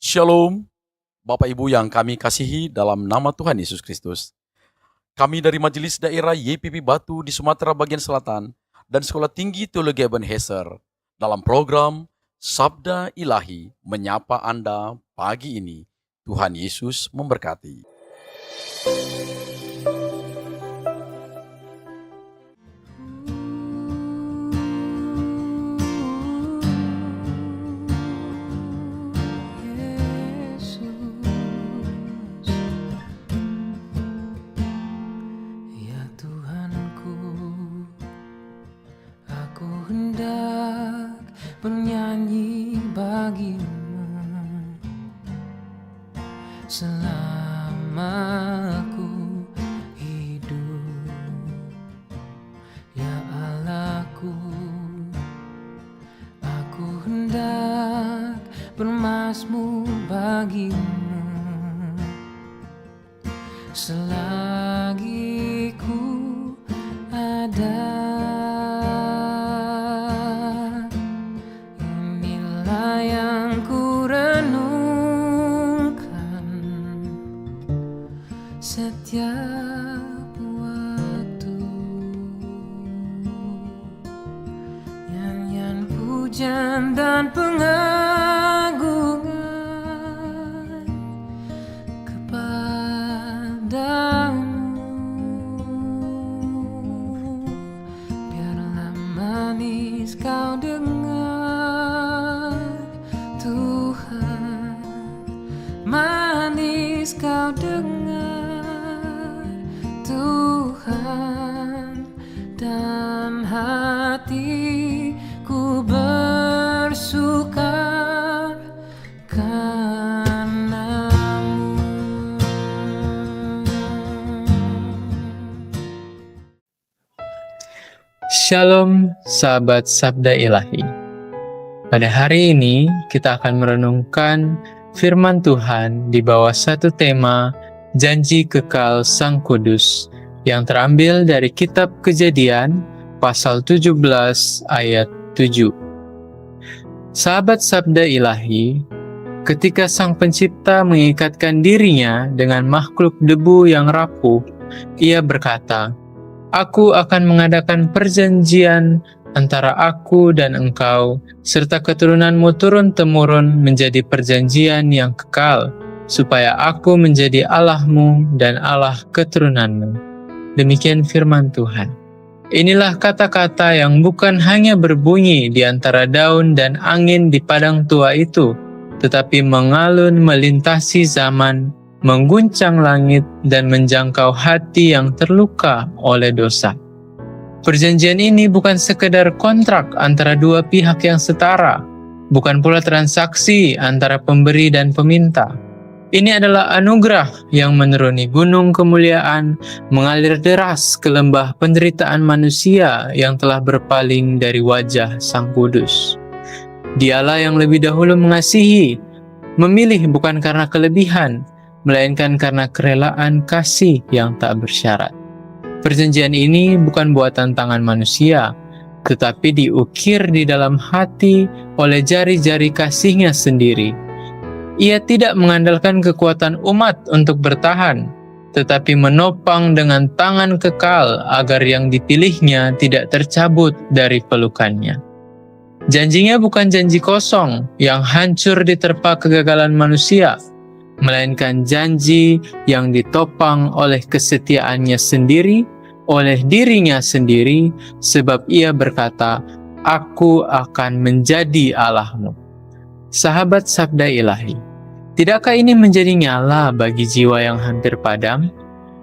Shalom, Bapak Ibu yang kami kasihi dalam nama Tuhan Yesus Kristus. Kami dari Majelis Daerah YPP Batu di Sumatera bagian Selatan dan Sekolah Tinggi Teologi Ebenezer dalam program Sabda Ilahi menyapa Anda pagi ini. Tuhan Yesus memberkati. Ya Tuhanku, aku hendak bernyanyi bagimu selama aku hidup. Ya Allahku, aku hendak bermazmur bagimu selagi ku ada. Inilah yang ku renungkan setiap waktu. Nyanyian pujian dan pengagungan biarlah manis kau dengar, Tuhan, manis kau dengar, Tuhan, dan hatiku bersukar karena-Mu. Shalom sahabat Sabda Ilahi. Pada hari ini kita akan merenungkan firman Tuhan di bawah satu tema Janji Kekal Sang Kudus yang terambil dari kitab Kejadian pasal 17 ayat 7. Sahabat Sabda Ilahi, ketika Sang Pencipta mengikatkan dirinya dengan makhluk debu yang rapuh, Ia berkata, "Aku akan mengadakan perjanjian antara aku dan engkau, serta keturunanmu turun-temurun menjadi perjanjian yang kekal, supaya aku menjadi Allahmu dan Allah keturunanmu." Demikian firman Tuhan. Inilah kata-kata yang bukan hanya berbunyi di antara daun dan angin di padang tua itu, tetapi mengalun melintasi zaman, mengguncang langit dan menjangkau hati yang terluka oleh dosa. Perjanjian ini bukan sekedar kontrak antara dua pihak yang setara, bukan pula transaksi antara pemberi dan peminta. Ini adalah anugerah yang menuruni gunung kemuliaan, mengalir deras ke lembah penderitaan manusia yang telah berpaling dari wajah Sang Kudus. Dialah yang lebih dahulu mengasihi, memilih bukan karena kelebihan, melainkan karena kerelaan kasih yang tak bersyarat. Perjanjian ini bukan buatan tangan manusia, tetapi diukir di dalam hati oleh jari-jari kasih-Nya sendiri. Ia tidak mengandalkan kekuatan umat untuk bertahan, tetapi menopang dengan tangan kekal agar yang dipilihnya tidak tercabut dari pelukannya. Janjinya bukan janji kosong yang hancur diterpa kegagalan manusia, melainkan janji yang ditopang oleh kesetiaannya sendiri, oleh dirinya sendiri, sebab Ia berkata, "Aku akan menjadi Allahmu." Sahabat Sabda Ilahi, tidakkah ini menjadi nyala bagi jiwa yang hampir padam?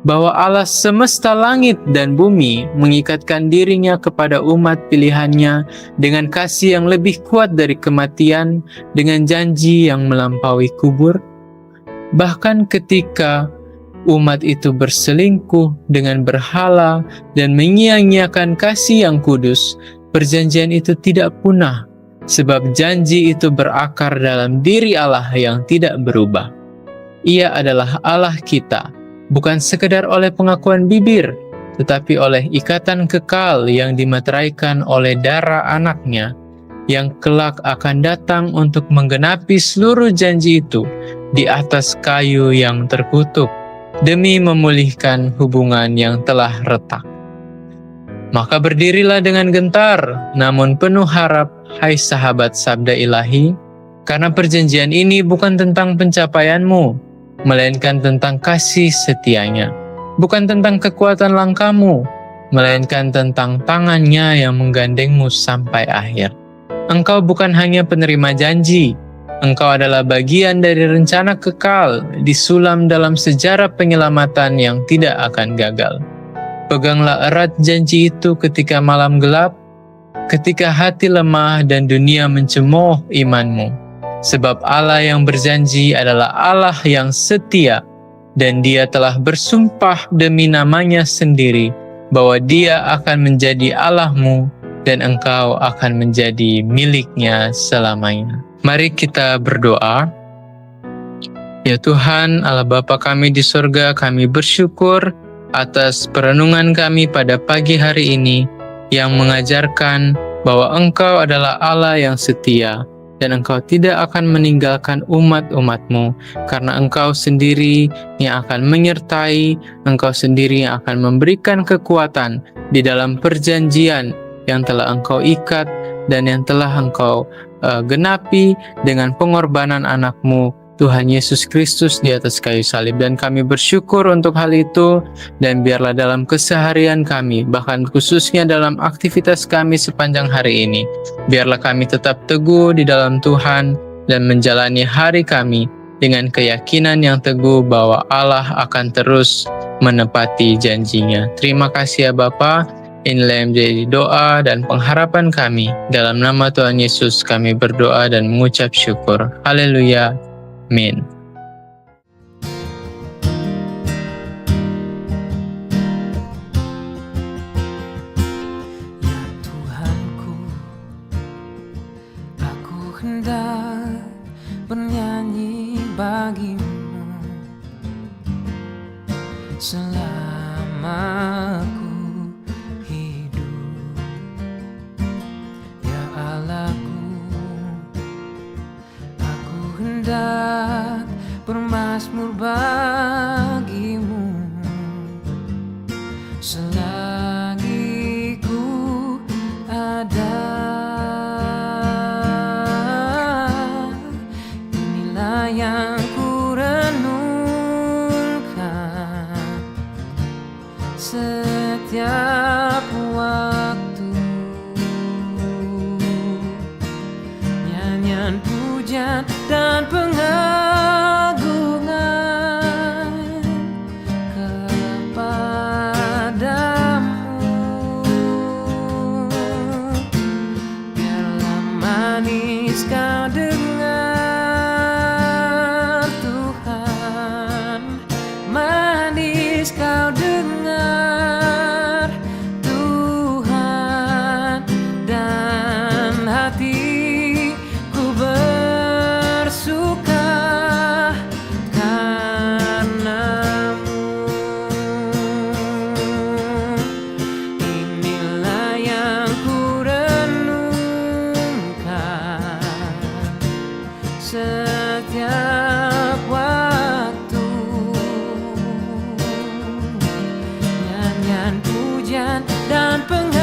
Bahwa Allah semesta langit dan bumi mengikatkan dirinya kepada umat pilihannya dengan kasih yang lebih kuat dari kematian, dengan janji yang melampaui kubur? Bahkan ketika umat itu berselingkuh dengan berhala dan menyia-nyiakan kasih yang kudus, perjanjian itu tidak punah, sebab janji itu berakar dalam diri Allah yang tidak berubah. Ia adalah Allah kita, bukan sekedar oleh pengakuan bibir, tetapi oleh ikatan kekal yang dimeteraikan oleh darah anaknya, yang kelak akan datang untuk menggenapi seluruh janji itu di atas kayu yang terkutuk demi memulihkan hubungan yang telah retak. Maka berdirilah dengan gentar, namun penuh harap, hai sahabat sabda ilahi, karena perjanjian ini bukan tentang pencapaianmu, melainkan tentang kasih setianya. Bukan tentang kekuatan langkahmu, melainkan tentang tangannya yang menggandengmu sampai akhir. Engkau bukan hanya penerima janji, engkau adalah bagian dari rencana kekal disulam dalam sejarah penyelamatan yang tidak akan gagal. Peganglah erat janji itu ketika malam gelap, ketika hati lemah dan dunia mencemooh imanmu. Sebab Allah yang berjanji adalah Allah yang setia, dan Dia telah bersumpah demi namanya sendiri bahwa Dia akan menjadi Allahmu dan engkau akan menjadi miliknya selamanya. Mari kita berdoa. Ya Tuhan, Allah Bapa kami di surga, kami bersyukur atas perenungan kami pada pagi hari ini yang mengajarkan bahwa Engkau adalah Allah yang setia dan Engkau tidak akan meninggalkan umat-umat-Mu karena Engkau sendiri yang akan menyertai, Engkau sendiri yang akan memberikan kekuatan di dalam perjanjian yang telah Engkau ikat dan yang telah Engkau genapi dengan pengorbanan anak-Mu, Tuhan Yesus Kristus di atas kayu salib. Dan kami bersyukur untuk hal itu, dan biarlah dalam keseharian kami, bahkan khususnya dalam aktivitas kami sepanjang hari ini, biarlah kami tetap teguh di dalam Tuhan dan menjalani hari kami dengan keyakinan yang teguh bahwa Allah akan terus menepati janjinya. Terima kasih ya Bapa. Inilah yang menjadi doa dan pengharapan kami. Dalam nama Tuhan Yesus kami berdoa dan mengucap syukur. Haleluya. Amin. Ya Tuhanku, aku hendak bernyanyi bagimu selama aku hidup. Ya Allahku, aku hendak bermazmur bagimu selagi ku ada. Inilah yang ku renungkan setiap waktu. Nyanyian pujian dan pengagungan kepadamu. Biarlah manis kau dengar Tuhan, manis kau dengar Tuhan, dan hatiku bersuka karenamu. Inilah yang ku renungkan setiap waktu. Nyanyian pujian dan pengagungan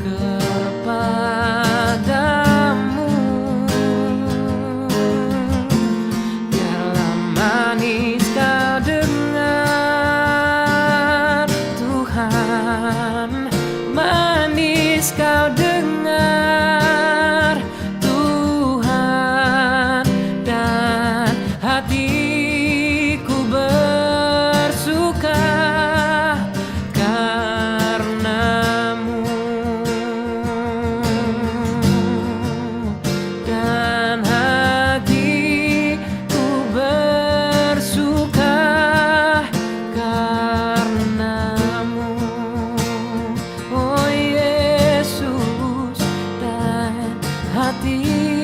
kepadamu. Biarlah manis kau dengar Tuhan, manis kau dengar Tuhan, dan hatiku bersuka karenamu, dan hatiku bersuka karenamu. Oh Yesus, dan hatiku